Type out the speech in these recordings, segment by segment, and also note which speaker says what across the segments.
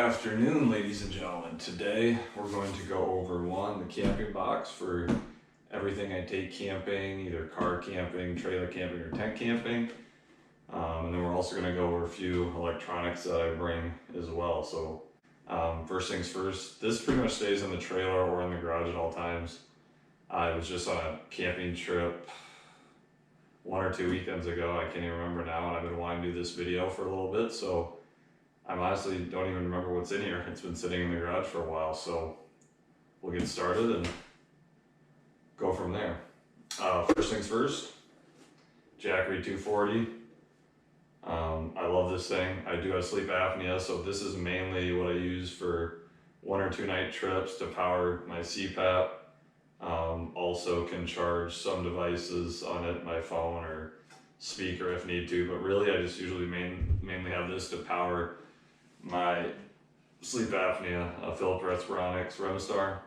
Speaker 1: afternoon, ladies and gentlemen. Today we're going to go over the camping box for everything I take camping, either car camping, trailer camping, or tent camping. And then we're also going to go over a few electronics that I bring as well. So first things first, this pretty much stays in the trailer or in the garage at all times. I was just on a camping trip 1 or 2 weekends ago. I can't even remember now, and I've been wanting to do this video for a little bit, so I honestly don't even remember what's in here. It's been sitting in the garage for a while, so we'll get started and go from there. First things first, Jackery 240. I love this thing. I do have sleep apnea, so this is mainly what I use for 1 or 2 night trips to power my CPAP. Also can charge some devices on it, my phone or speaker if need to, but really I just usually mainly have this to power my sleep apnea, Philip Respironics Remstar.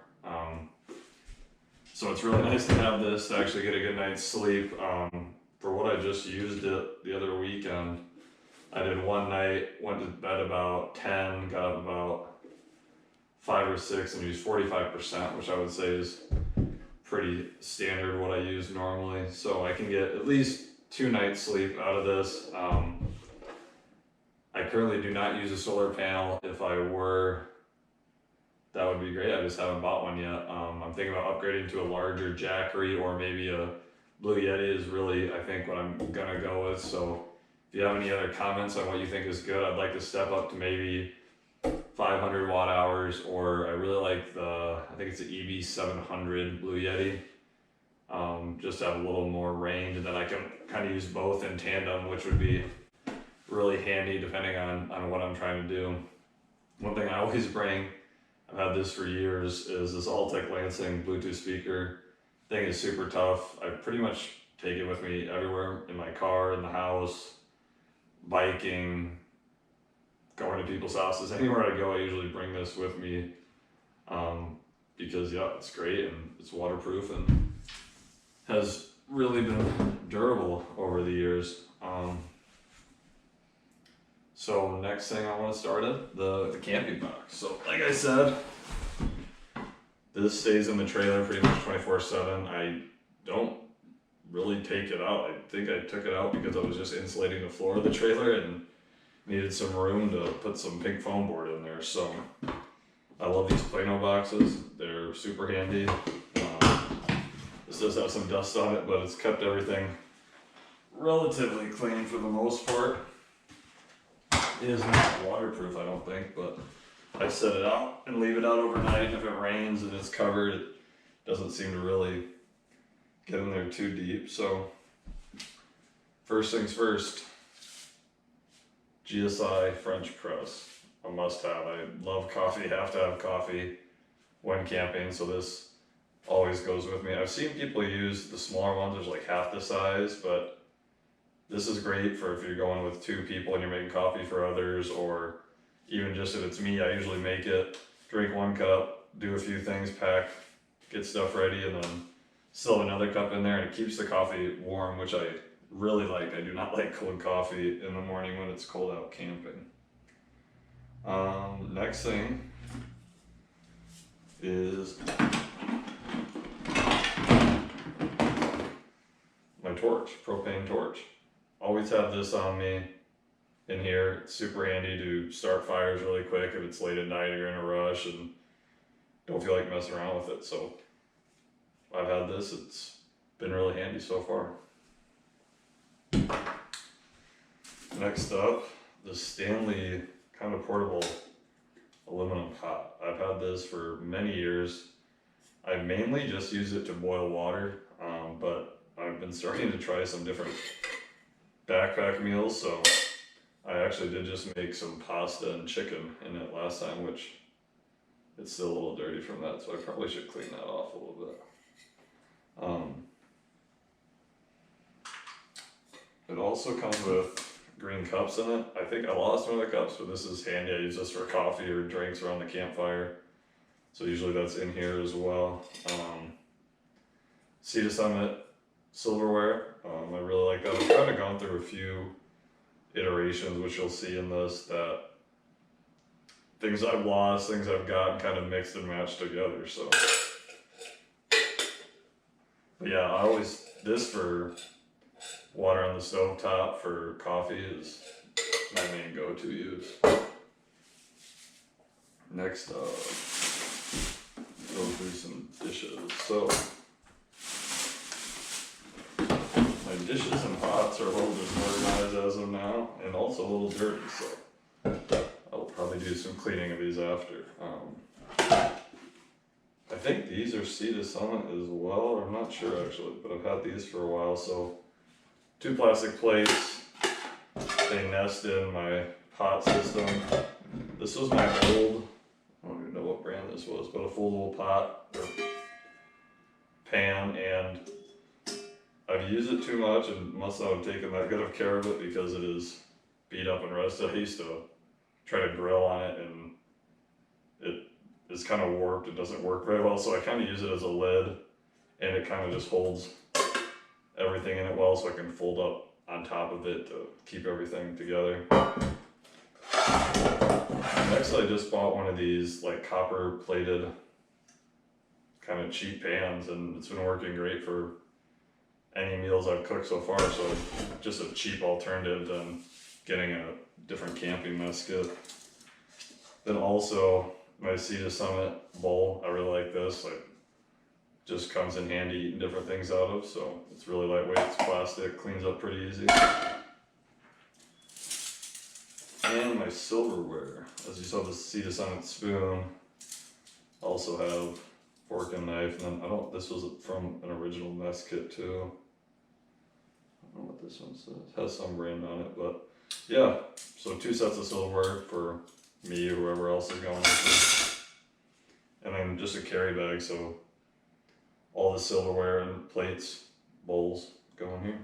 Speaker 1: So it's really nice to have this to actually get a good night's sleep. For what I just used it the other weekend, I did one night, went to bed about 10, got up about 5 or 6 and used 45%, which I would say is pretty standard what I use normally. So I can get at least 2 nights sleep out of this. I currently do not use a solar panel. If I were, that would be great. I just haven't bought one yet. I'm thinking about upgrading to a larger Jackery, or maybe a Blue Yeti is really, I think, what I'm gonna go with. So if you have any other comments on what you think is good, I'd like to step up to maybe 500 watt hours, or I really like I think it's the EB700 Blue Yeti. Just to have a little more range, and then I can kind of use both in tandem, which would be really handy depending on what I'm trying to do. One thing I always bring, I've had this for years, is this Altec Lansing Bluetooth speaker. Thing is super tough. I pretty much take it with me everywhere, in my car, in the house, biking, going to people's houses. Anywhere I go, I usually bring this with me because yeah, it's great and it's waterproof and has really been durable over the years. So next thing I want to start at, the camping box. So like I said, this stays in the trailer pretty much 24/7. I don't really take it out. I think I took it out because I was just insulating the floor of the trailer and needed some room to put some pink foam board in there. So I love these Plano boxes. They're super handy. This does have some dust on it, but it's kept everything relatively clean for the most part. It is not waterproof, I don't think, but I set it out and leave it out overnight. If it rains and it's covered, it doesn't seem to really get in there too deep. So first things first, GSI French press, a must have. I love coffee, have to have coffee when camping, so this always goes with me. I've seen people use the smaller ones, there's like half the size, but this is great for if you're going with 2 people and you're making coffee for others, or even just if it's me. I usually make it, drink 1 cup, do a few things, pack, get stuff ready, and then still have another cup in there, and it keeps the coffee warm, which I really like. I do not like cold coffee in the morning when it's cold out camping. Next thing is my torch, propane torch. Always have this on me in here. It's super handy to start fires really quick if it's late at night or you're in a rush and don't feel like messing around with it. So I've had this, it's been really handy so far. Next up, the Stanley kind of portable aluminum pot. I've had this for many years. I mainly just use it to boil water, but I've been starting to try some different backpack meals, so I actually did just make some pasta and chicken in it last time, which it's still a little dirty from that, so I probably should clean that off a little bit. It also comes with green cups in it. I think I lost one of the cups, but this is handy. I use this for coffee or drinks around the campfire, so usually that's in here as well. Sea to Summit silverware. I really like that. I've kind of gone through a few iterations, which you'll see in this, that things I've lost, things I've got, kind of mixed and matched together. So, but yeah, I always, this for water on the stove top for coffee is my main go-to use. Next up, go through some dishes. So my dishes and pots are a little disorganized as of now, and also a little dirty, so I'll probably do some cleaning of these after. I think these are Sea to Summit as well, I'm not sure actually, but I've had these for a while. So 2 plastic plates, they nest in my pot system. This was my old, I don't even know what brand this was, but a foldable pot or pan, and I've used it too much and must not have taken that good of care of it because it is beat up and rusted. I used to try to grill on it and it is kind of warped. It doesn't work very well, so I kind of use it as a lid, and it kind of just holds everything in it well, so I can fold up on top of it to keep everything together. Next, I just bought one of these like copper plated kind of cheap pans, and it's been working great for any meals I've cooked so far. So just a cheap alternative than getting a different camping mess kit. Then also my Sea to Summit bowl, I really like this. Like, just comes in handy eating different things out of. So it's really lightweight, it's plastic, cleans up pretty easy. And my silverware, as you saw, the Sea to Summit spoon. Also have fork and knife, and then this was from an original mess kit too. I don't know what this one says. It has some brand on it, but yeah. So 2 sets of silverware for me or whoever else is going with it. And then just a carry bag, so all the silverware and plates, bowls go in here.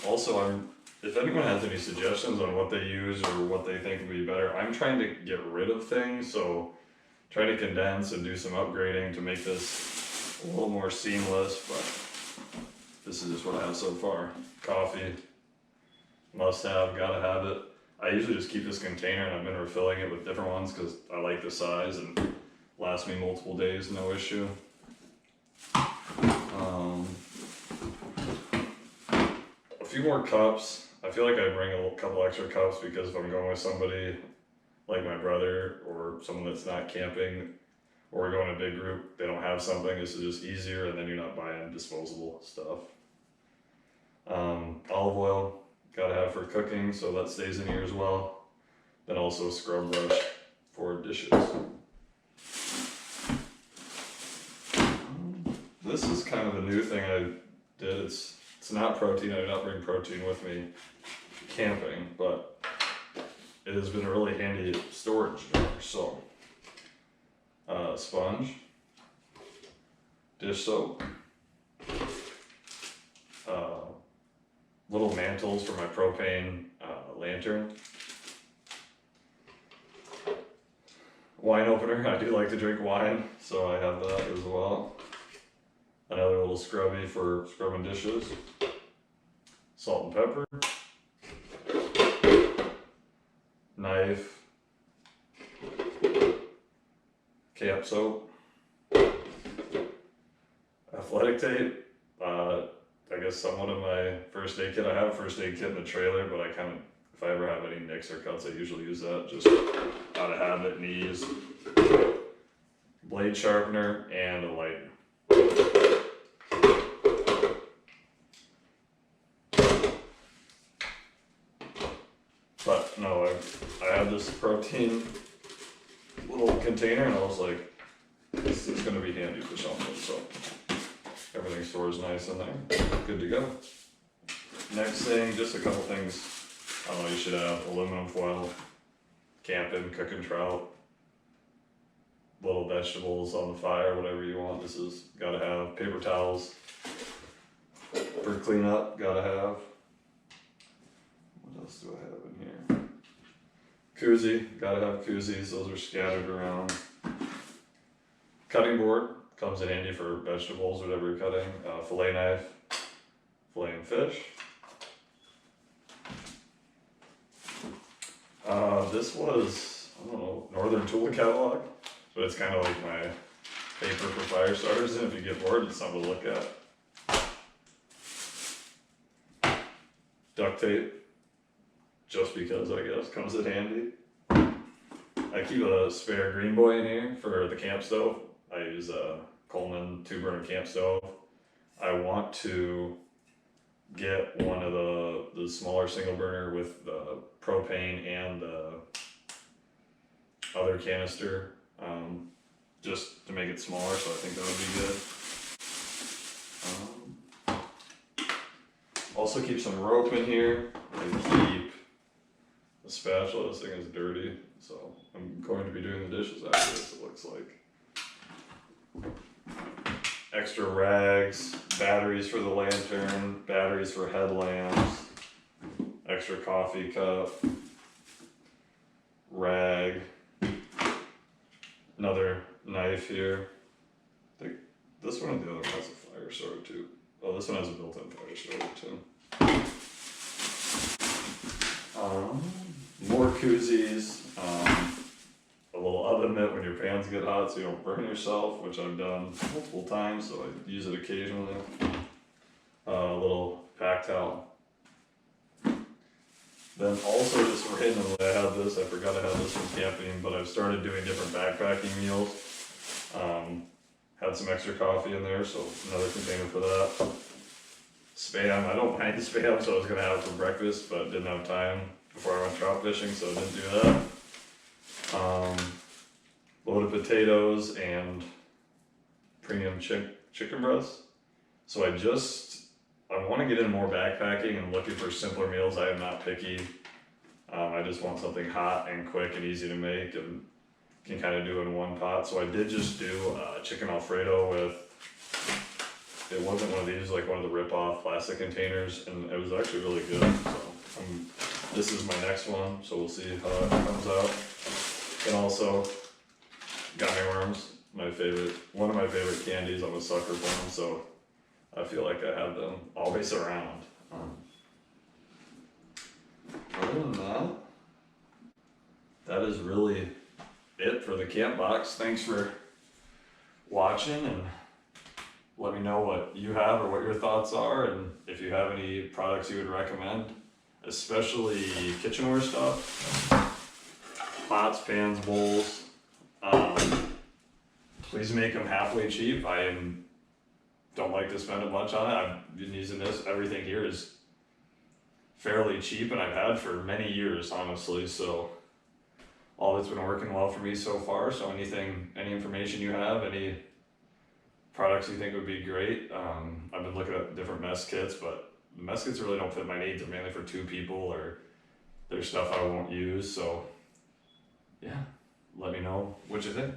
Speaker 1: Also, if anyone has any suggestions on what they use or what they think would be better, I'm trying to get rid of things, so trying to condense and do some upgrading to make this a little more seamless, but this is just what I have so far. Coffee, must have, gotta have it. I usually just keep this container, and I've been refilling it with different ones because I like the size and lasts me multiple days, no issue. A few more cups. I feel like I bring a couple extra cups because if I'm going with somebody like my brother or someone that's not camping, or we're going in a big group, they don't have something, this is just easier, and then you're not buying disposable stuff. Olive oil, gotta have for cooking, so that stays in here as well. Then also a scrub brush for dishes. This is kind of a new thing I did. It's not protein. I did not bring protein with me camping, but it has been a really handy storage jar. So, sponge, dish soap, little mantles for my propane lantern, wine opener. I do like to drink wine, so I have that as well. Another little scrubby for scrubbing dishes, salt and pepper, knife, camp soap, athletic tape. I guess somewhat of my first aid kit. I have a first aid kit in the trailer, but I kind of, if I ever have any nicks or cuts, I usually use that just out of habit and ease. Blade sharpener and a lighter. But no, I have this protein little container, and I was like, this is going to be handy for something, so everything stores nice in there. Good to go. Next thing, just a couple things I don't know you should have. Aluminum foil, camping, cooking trout, little vegetables on the fire, whatever you want. This is gotta have. Paper towels for cleanup, gotta have. What else do I have in here? Koozie, gotta have koozies, those are scattered around. Cutting board, comes in handy for vegetables, whatever you're cutting. Fillet knife, filleting fish. This was, I don't know, Northern Tool Catalog, but it's kind of like my paper for fire starters, and if you get bored, it's something to look at. Duct tape, just because I guess, comes in handy. I keep a spare Green Boy in here for the camp stove. I use a Coleman 2-burner camp stove. I want to get one of the smaller single burner with the propane and the other canister, just to make it smaller, so I think that would be good. Also keep some rope in here, and keep the spatula. This thing is dirty, so I'm going to be doing the dishes after this, it looks like. Extra rags, batteries for the lantern, batteries for headlamps, extra coffee cup, rag, another knife here. I think this one and the other one has a fire starter too. Oh, this one has a built-in fire starter too. More koozies, a little oven mitt when your pans get hot so you don't burn yourself, which I've done multiple times, so I use it occasionally. A little pack towel. Then also just randomly, I had this, I forgot I had this from camping, but I've started doing different backpacking meals. Had some extra coffee in there, so another container for that. Spam, I don't mind spam, so I was gonna have it for breakfast, but didn't have time before I went trout fishing, so I didn't do that. Loaded potatoes and premium chicken breast. So I want to get in more backpacking and looking for simpler meals. I am not picky. I just want something hot and quick and easy to make and can kind of do in one pot. So I did just do chicken Alfredo with, it wasn't one of these, like one of the rip-off plastic containers, and it was actually really good. So this is my next one, so we'll see how it comes out. And also, gummy worms, one of my favorite candies. I'm a sucker for them, so I feel like I have them always around. Other than that is really it for the camp box. Thanks for watching, and let me know what you have or what your thoughts are, and if you have any products you would recommend, especially kitchenware stuff, pots, pans, bowls. Please make them halfway cheap. Don't like to spend a bunch on it. I've been using this. Everything here is fairly cheap, and I've had for many years, honestly. So all that's been working well for me so far. So any information you have, any products you think would be great. I've been looking at different mess kits, but the mess kits really don't fit my needs. They're mainly for 2 people, or there's stuff I won't use. So yeah, let me know what you think.